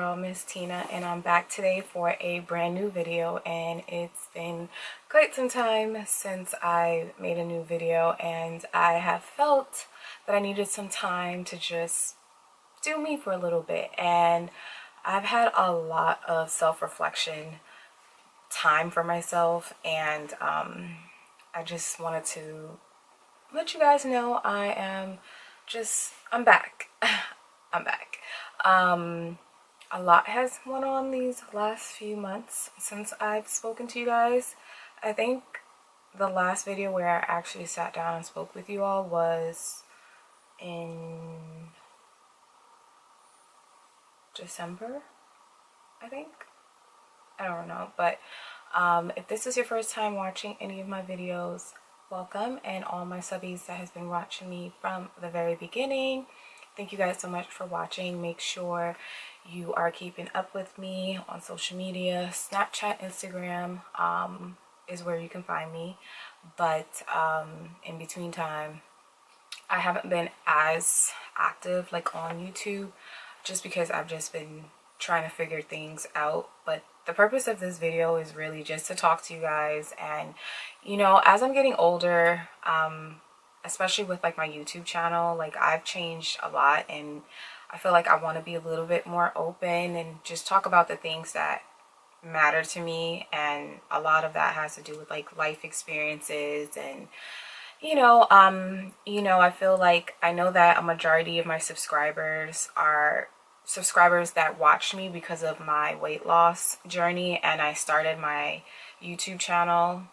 girl, Miss Tina, and I'm back today for a brand new video. And it's been quite some time since I made a new video, and I have felt that I needed some time to just do me for a little bit. And I've had a lot of self-reflection time for myself, and I just wanted to let you guys know I'm back. I'm back. A lot has went on these last few months since I've spoken to you guys. I think the last video where I actually sat down and spoke with you all was in December, I think. I don't know, but if this is your first time watching any of my videos, welcome, and all my subbies that has been watching me from the very beginning, thank you guys so much for watching. Make sure you are keeping up with me on social media. Snapchat, Instagram is where you can find me, but in between time I haven't been as active like on YouTube, just because I've just been trying to figure things out. But the purpose of this video is really just to talk to you guys. And you know, as I'm getting older, especially with like my YouTube channel, like I've changed a lot, and I feel like I want to be a little bit more open and just talk about the things that matter to me. And a lot of that has to do with like life experiences. And I feel like I know that a majority of my subscribers are subscribers that watch me because of my weight loss journey, and I started my YouTube channel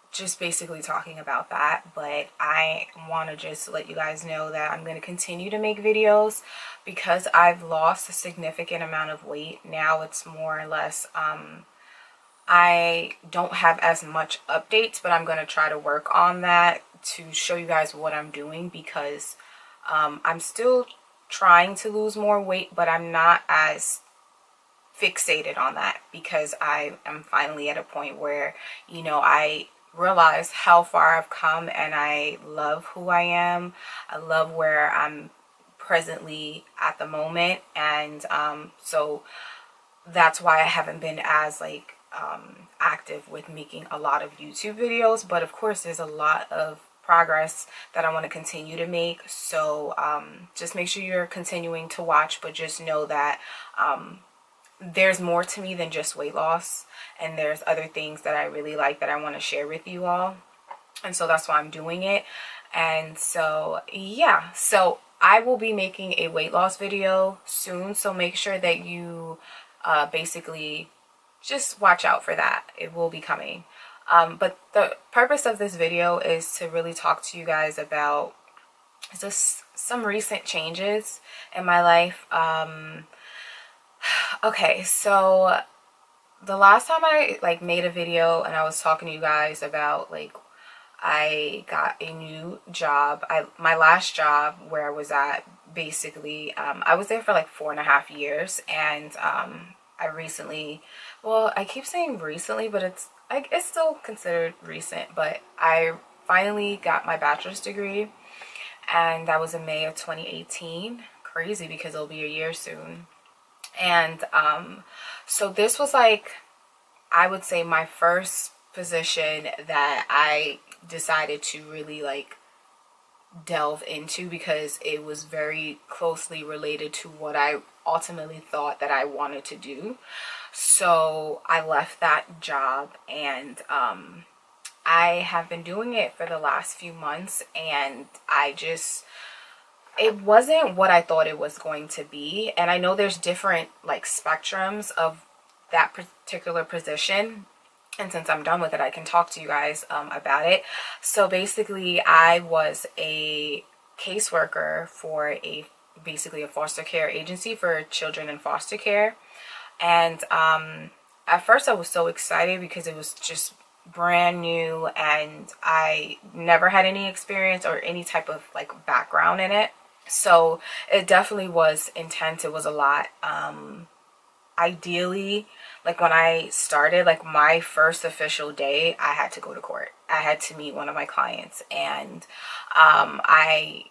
just basically talking about that. But I want to just let you guys know that I'm going to continue to make videos because I've lost a significant amount of weight. Now it's more or less I don't have as much updates, but I'm going to try to work on that to show you guys what I'm doing, because I'm still trying to lose more weight, but I'm not as fixated on that, because I am finally at a point where, I realize how far I've come, and I love who I am. I love where I'm presently at the moment. And so that's why I haven't been as like active with making a lot of YouTube videos. But of course, there's a lot of progress that I want to continue to make. So just make sure you're continuing to watch, but just know that there's more to me than just weight loss, and there's other things that I really like that I want to share with you all. And so that's why I'm doing it. And so yeah, so I will be making a weight loss video soon, so make sure that you basically just watch out for that. It will be coming. But the purpose of this video is to really talk to you guys about just some recent changes in my life. Okay, so the last time I like made a video and I was talking to you guys about like I got a new job. My last job where I was at, basically I was there for like 4.5 years, and I recently, well, I keep saying recently, but it's still considered recent, but I finally got my bachelor's degree, and that was in May of 2018. Crazy, because it'll be a year soon. And so this was like, I would say, my first position that I decided to really like delve into, because it was very closely related to what I ultimately thought that I wanted to do. So I left that job, and I have been doing it for the last few months, and it wasn't what I thought it was going to be. And I know there's different like spectrums of that particular position, and since I'm done with it, I can talk to you guys about it. So basically, I was a caseworker for basically a foster care agency for children in foster care. And at first I was so excited because it was just brand new, and I never had any experience or any type of like background in it. So it definitely was intense. It was a lot. Ideally, like when I started, like my first official day, I had to go to court. I had to meet one of my clients, and I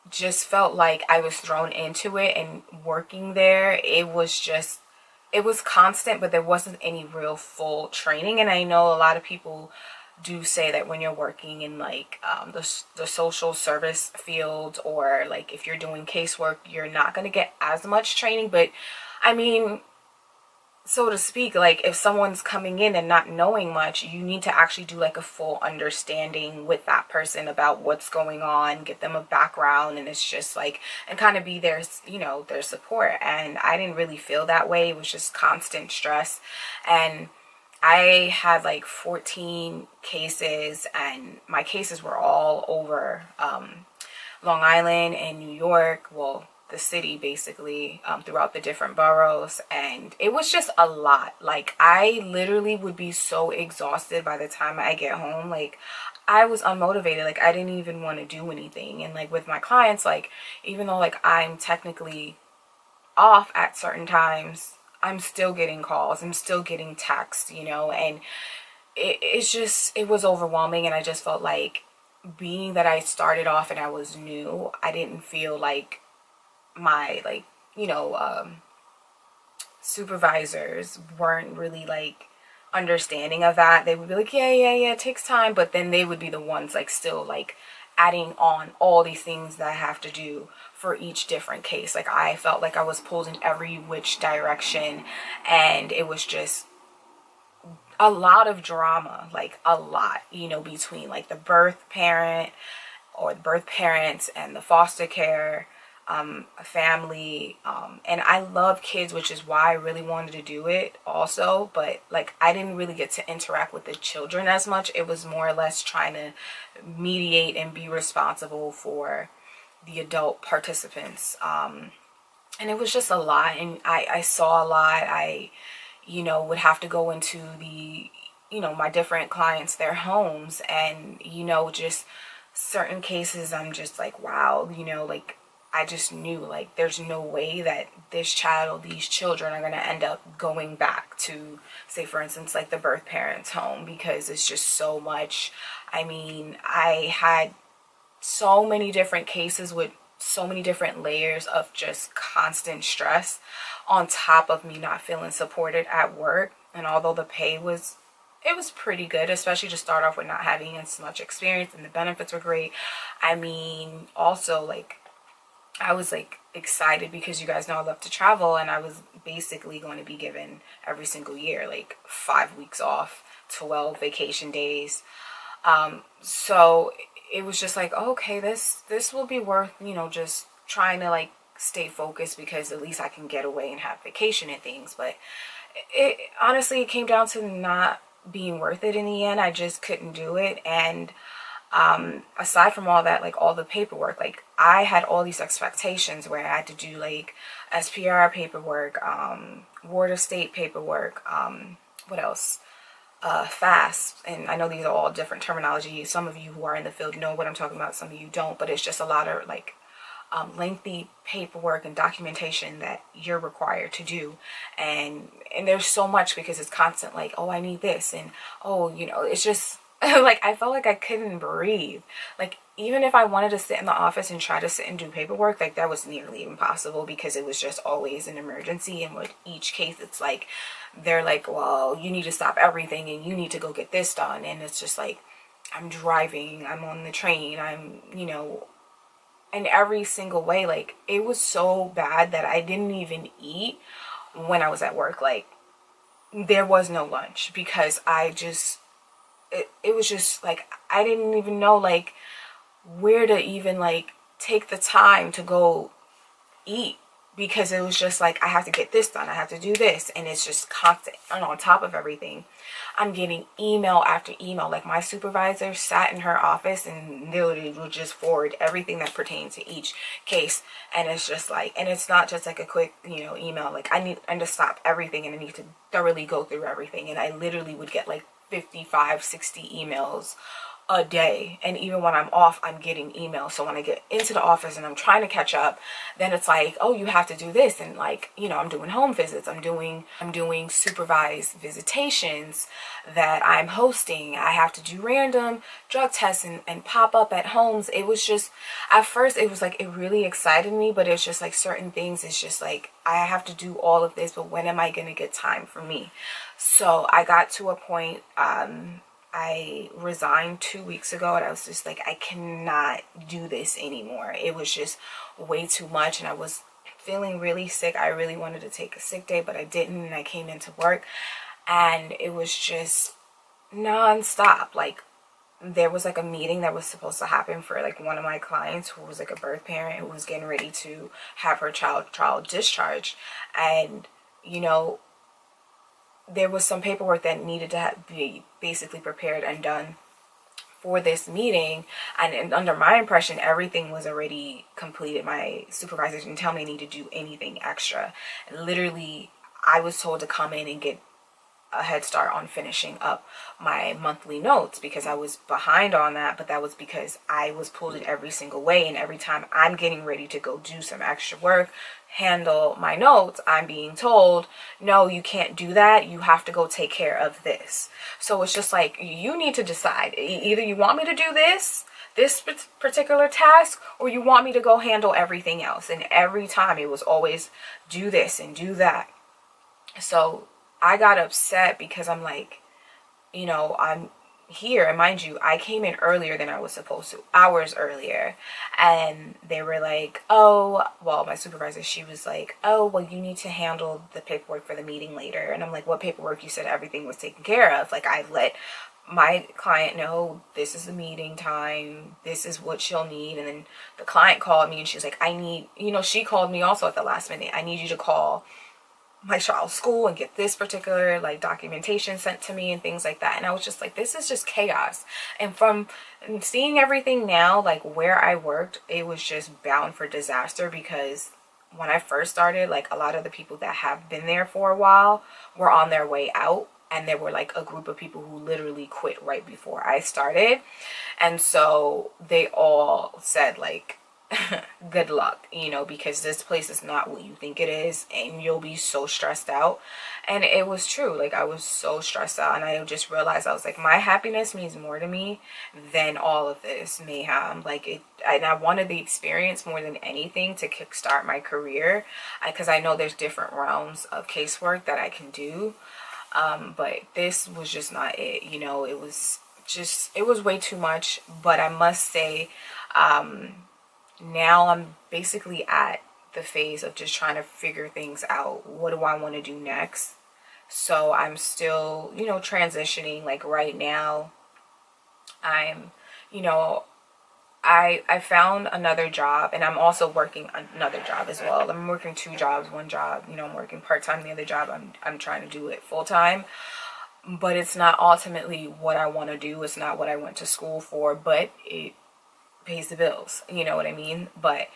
just felt like I was thrown into it, and working there, it was constant, but there wasn't any real full training. And I know a lot of people do say that when you're working in like the social service field, or like if you're doing casework, you're not going to get as much training. But I mean, so to speak, like if someone's coming in and not knowing much, you need to actually do like a full understanding with that person about what's going on, get them a background, and it's just like, and kind of be their, you know, their support. And I didn't really feel that way. It was just constant stress. And I had like 14 cases, and my cases were all over Long Island and New York. Well, the city basically, throughout the different boroughs, and it was just a lot. Like I literally would be so exhausted by the time I get home. Like I was unmotivated. Like I didn't even want to do anything. And like with my clients, like even though like I'm technically off at certain times, I'm still getting calls, I'm still getting texts, you know. And it's just, it was overwhelming. And I just felt like, being that I started off and I was new, I didn't feel like my, like, you know, supervisors weren't really like understanding of that. They would be like, yeah, it takes time, but then they would be the ones like still like adding on all these things that I have to do for each different case. Like I felt like I was pulled in every which direction, and it was just a lot of drama, like a lot, you know, between like the birth parent or the birth parents and the foster care family. And I love kids, which is why I really wanted to do it also. But like I didn't really get to interact with the children as much. It was more or less trying to mediate and be responsible for the adult participants. And it was just a lot. And I saw a lot. I, you know, would have to go into the, you know, my different clients, their homes, and, you know, just certain cases I'm just like, wow, you know, like I just knew like there's no way that this child, these children are going to end up going back to, say for instance, like the birth parents' home, because it's just so much. I mean, I had so many different cases with so many different layers of just constant stress, on top of me not feeling supported at work. And although the pay was, it was pretty good, especially to start off with not having as much experience, and the benefits were great. I mean, also like I was like excited because you guys know I love to travel, and I was basically going to be given every single year like 5 weeks off, 12 vacation days. So it was just like, okay, this will be worth, you know, just trying to like stay focused, because at least I can get away and have vacation and things. But it honestly, it came down to not being worth it in the end. I just couldn't do it. And aside from all that, like all the paperwork, like I had all these expectations where I had to do like SPR paperwork, ward of state paperwork, what else? Fast. And I know these are all different terminology. Some of you who are in the field know what I'm talking about, some of you don't, but it's just a lot of like lengthy paperwork and documentation that you're required to do. And there's so much, because it's constant like, oh, I need this, and oh, you know, it's just like I felt like I couldn't breathe. Like even if I wanted to sit in the office and try to sit and do paperwork, like that was nearly impossible, because it was just always an emergency. And with each case, it's like they're like, well, you need to stop everything and you need to go get this done. And it's just like, I'm driving, I'm on the train, I'm, you know, in every single way. Like it was so bad that I didn't even eat when I was at work. Like there was no lunch, because I just, it was just like I didn't even know like where to even like take the time to go eat, because it was just like I have to get this done, I have to do this, and it's just constant. And on top of everything, I'm getting email after email. Like my supervisor sat in her office and literally would just forward everything that pertains to each case. And it's just like, and it's not just like a quick, you know, email. Like I need to stop everything, and I need to thoroughly go through everything. And I literally would get like 55, 60 emails a day, and even when I'm off I'm getting emails. So when I get into the office and I'm trying to catch up, then it's like, oh, you have to do this, and like, you know, I'm doing home visits, I'm doing supervised visitations that I'm hosting. I have to do random drug tests and pop up at homes. It was just, at first it was like, it really excited me, but it's just like certain things, it's just like, I have to do all of this, but when am I going to get time for me? So I got to a point, I resigned 2 weeks ago, and I was just like, I cannot do this anymore. It was just way too much, and I was feeling really sick. I really wanted to take a sick day, but I didn't, and I came into work, and it was just non-stop. Like, there was like a meeting that was supposed to happen for like one of my clients who was like a birth parent who was getting ready to have her child discharged, and you know, there was some paperwork that needed to be basically prepared and done for this meeting, and under my impression everything was already completed. My supervisor didn't tell me I need to do anything extra, and literally I was told to come in and get a head start on finishing up my monthly notes because I was behind on that. But that was because I was pulled in every single way, and every time I'm getting ready to go do some extra work, handle my notes, I'm being told, no, you can't do that, you have to go take care of this. So it's just like, you need to decide, either you want me to do this particular task, or you want me to go handle everything else. And every time it was always do this and do that. So I got upset because I'm like, you know, I'm here, and mind you, I came in earlier than I was supposed to, hours earlier, and they were like, oh, well, my supervisor, she was like, oh, well, you need to handle the paperwork for the meeting later. And I'm like, what paperwork? You said everything was taken care of. Like, I let my client know this is the meeting time, this is what she'll need. And then the client called me and she's like, I need, you know, she called me also at the last minute, I need you to call my child's school and get this particular like documentation sent to me and things like that. And I was just like, this is just chaos. And from seeing everything now, like where I worked, it was just bound for disaster, because when I first started, like a lot of the people that have been there for a while were on their way out, and there were like a group of people who literally quit right before I started. And so they all said like, good luck, you know, because this place is not what you think it is, and you'll be so stressed out. And it was true. Like, I was so stressed out, and I just realized, I was like, my happiness means more to me than all of this mayhem. Like, and I wanted the experience more than anything to kickstart my career, because I know there's different realms of casework that I can do, but this was just not it. You know, it was way too much. But I must say, now I'm basically at the phase of just trying to figure things out. What do I want to do next? So I'm still, you know, transitioning. Like right now, I'm, you know, I found another job, and I'm also working another job as well. I'm working 2 jobs. One job, you know, I'm working part-time. The other job, I'm trying to do it full-time. But it's not ultimately what I want to do. It's not what I went to school for, but it pays the bills, you know what I mean? But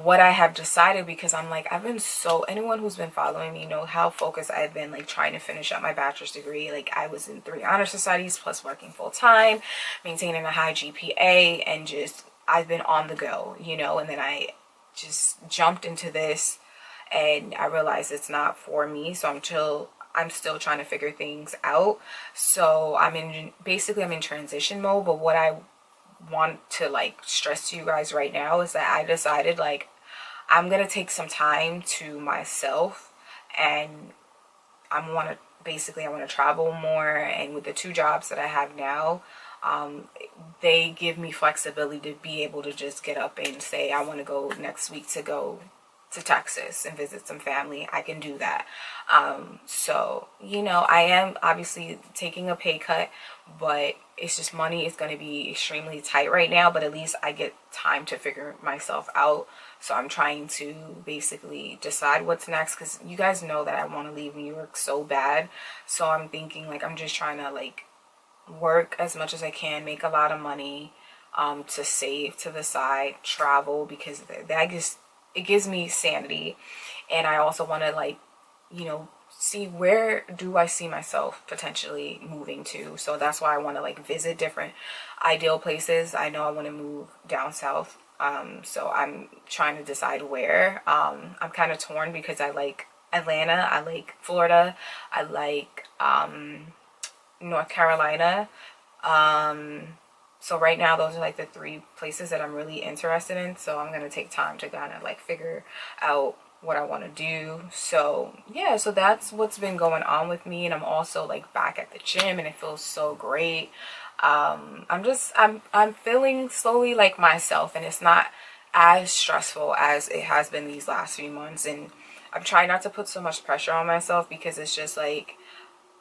what I have decided, because I'm like, I've been so, anyone who's been following me, you know how focused I've been, like trying to finish up my bachelor's degree. Like, I was in 3 honor societies plus working full-time, maintaining a high GPA, and just I've been on the go, you know. And then I just jumped into this, and I realized it's not for me. So I'm still trying to figure things out. So I'm in transition mode. But what I want to like stress to you guys right now is that I decided, like, I'm gonna take some time to myself, and I want to travel more. And with the 2 jobs that I have now, they give me flexibility to be able to just get up and say, I want to go next week to go to Texas and visit some family. I can do that. So, you know, I am obviously taking a pay cut, but it's just money is going to be extremely tight right now. But at least I get time to figure myself out. So I'm trying to basically decide what's next, because you guys know that I want to leave New York so bad. So I'm thinking, like, I'm just trying to like work as much as I can, make a lot of money, to save to the side, travel, because that just, it gives me sanity. And I also want to, like, you know, see where do I see myself potentially moving to. So that's why I want to like visit different ideal places. I know I want to move down south. So I'm trying to decide where. I'm kind of torn because I like Atlanta, I like Florida, I like North Carolina. So right now those are like the 3 places that I'm really interested in. So I'm gonna take time to kind of like figure out what I want to do. So yeah, so that's what's been going on with me. And I'm also like back at the gym and it feels so great. I'm feeling slowly like myself, and it's not as stressful as it has been these last few months. And I'm trying not to put so much pressure on myself, because it's just like,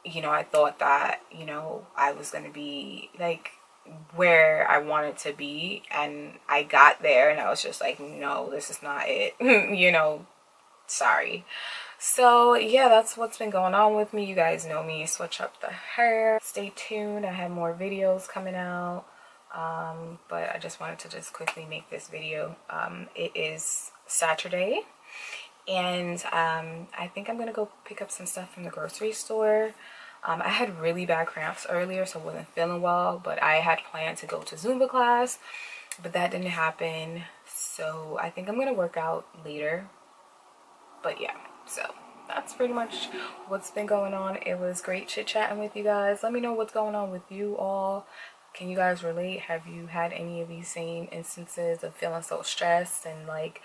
you know, I thought that, you know, I was going to be like where I wanted to be, and I got there and I was just like, no, this is not it. You know, sorry. So yeah, that's what's been going on with me. You guys know me, switch up the hair. Stay tuned, I have more videos coming out. But I just wanted to just quickly make this video. It is Saturday, and I think I'm gonna go pick up some stuff from the grocery store. I had really bad cramps earlier, so I wasn't feeling well, but I had planned to go to Zumba class, but that didn't happen. So I think I'm gonna work out later. But yeah, so that's pretty much what's been going on. It was great chit-chatting with you guys. Let me know what's going on with you all. Can you guys relate? Have you had any of these same instances of feeling so stressed and like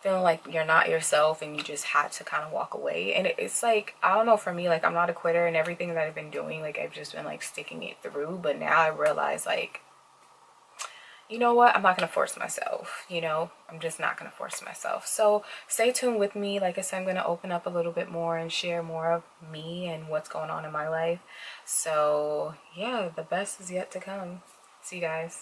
feeling like you're not yourself and you just had to kind of walk away? And it's like, I don't know, for me, like, I'm not a quitter, and everything that I've been doing, like, I've just been like sticking it through. But now I realize, like, you know what, I'm not going to force myself, you know, I'm just not going to force myself. So stay tuned with me. Like I said, I'm going to open up a little bit more and share more of me and what's going on in my life. So yeah, the best is yet to come. See you guys.